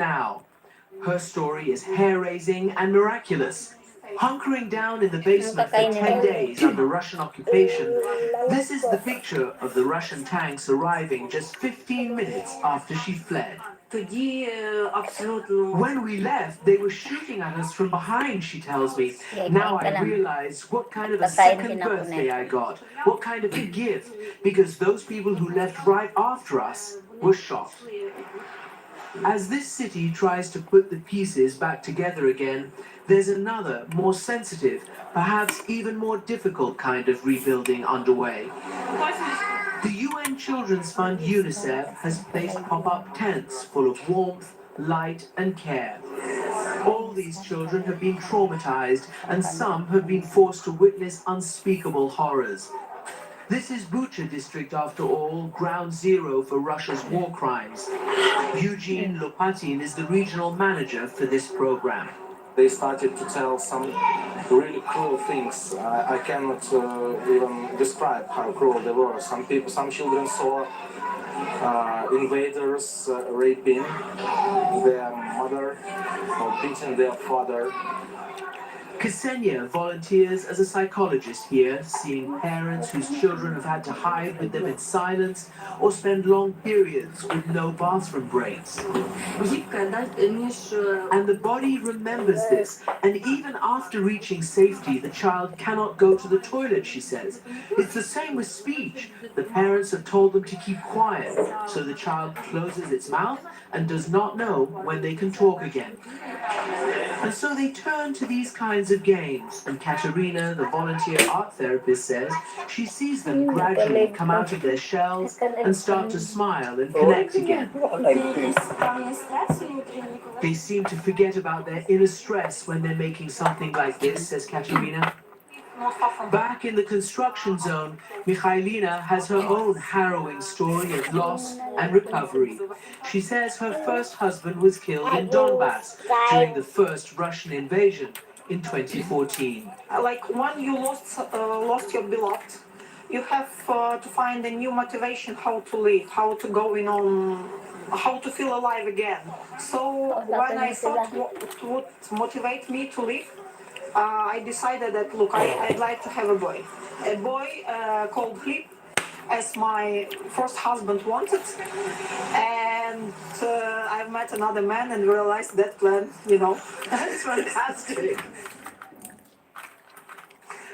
now. Her story is hair-raising and miraculous. Hunkering down in the basement for 10 days under Russian occupation, this is the picture of the Russian tanks arriving just 15 minutes after she fled. When we left, they were shooting at us from behind, she tells me. Now I realize what kind of a second birthday I got, what kind of a gift, because those people who left right after us were shot. As this city tries to put the pieces back together again, there's another, more sensitive, perhaps even more difficult kind of rebuilding underway. The UN Children's Fund UNICEF has placed pop-up tents full of warmth, light and care. All these children have been traumatized and some have been forced to witness unspeakable horrors. This is Bucha district, after all, ground zero for Russia's war crimes. Eugene Lopatin is the regional manager for this program. They started to tell some really cruel things. I cannot even describe how cruel they were. Some children saw invaders raping their mother or beating their father. Ksenia volunteers as a psychologist here, seeing parents whose children have had to hide with them in silence or spend long periods with no bathroom breaks. And the body remembers this, and even after reaching safety, the child cannot go to the toilet, she says. It's the same with speech. The parents have told them to keep quiet, so the child closes its mouth and does not know when they can talk again. And so they turn to these kinds of games, and Katerina, the volunteer art therapist, says she sees them gradually come out of their shells and start to smile and connect again. They seem to forget about their inner stress when they're making something like this, says Katerina. Back in the construction zone, Mikhailina has her own harrowing story of loss and recovery. She says her first husband was killed in Donbass during the first Russian invasion in 2014. Like when you lost your beloved, you have to find a new motivation how to live, how to go on, how to feel alive again. So when I thought what would motivate me to live, I decided that, look, I'd like to have a boy called Flip, as my first husband wanted, and I've met another man and realized that plan, That's fantastic.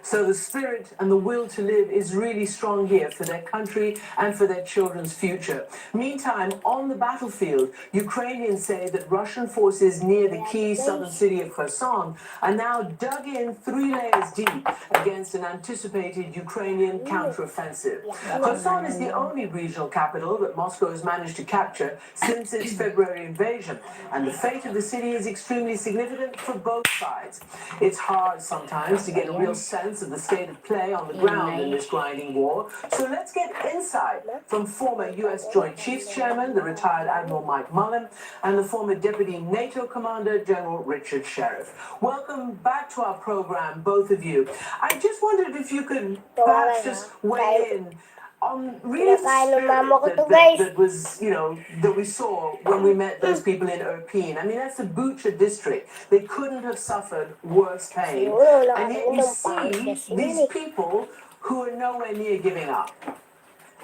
So the spirit and the will to live is really strong here for their country and for their children's future. Meantime, on the battlefield, Ukrainians say that Russian forces near the key southern city of Kherson are now dug in 3 layers deep against an anticipated Ukrainian counteroffensive. Kherson is the only regional capital that Moscow has managed to capture since its February invasion, and the fate of the city is extremely significant for both sides. It's hard sometimes to get a real sense of the state of play on the ground in this grinding war. So let's get insight from former U.S. Joint Chiefs Chairman, the retired Admiral Mike Mullen, and the former Deputy NATO Commander, General Richard Sheriff. Welcome back to our program, both of you. I just wondered if you could perhaps just weigh in on really the spirit that was, that we saw when we met those people in Irpin. I mean, that's the Bucha district. They couldn't have suffered worse pain. And yet you see these people who are nowhere near giving up.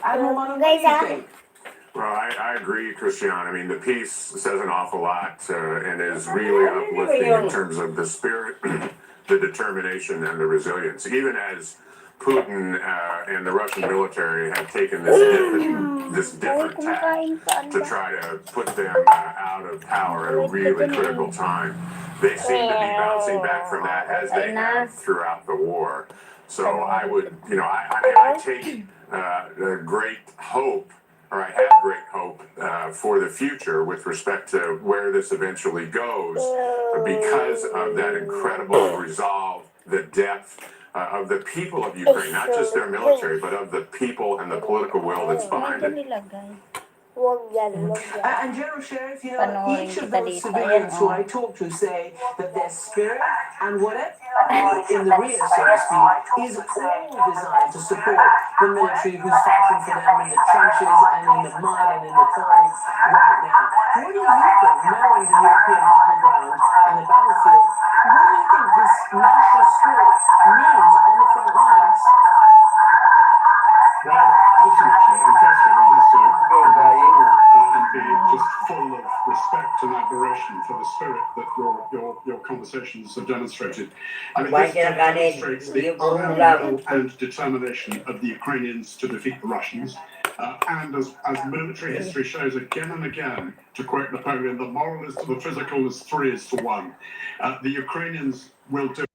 Admiral Mullen, what do you think? Well, I agree, Christian. I mean, the piece says an awful lot and is really uplifting in terms of the spirit, the determination, and the resilience. Even as Putin and the Russian military have taken this different tack to try to put them out of power at a really critical time. They seem to be bouncing back from that as they have throughout the war. So I would, I take great hope, or I have great hope for the future with respect to where this eventually goes, because of that incredible resolve, the depth of the people of Ukraine, not just their military, but of the people and the political will that's behind it. And General Sheriff, you know, Panoorin each of kita those dito. civilians Ayan, who oh. I talk to say that their spirit and whatever in the rear, so to speak, is all designed to support the military who's fighting for them in the trenches and in the mud and in the cold right now. What do you think, knowing the European battleground and the battlefield, what do you think this national spirit means on the front lines? Well, ultimately, and firstly, one has to and be just full of respect and admiration for the spirit that your conversations have demonstrated. I mean, this demonstrates the iron will and determination of the Ukrainians to defeat the Russians. And as military history shows again and again, to quote Napoleon, the moral is to the physical as 3 is to 1. The Ukrainians will do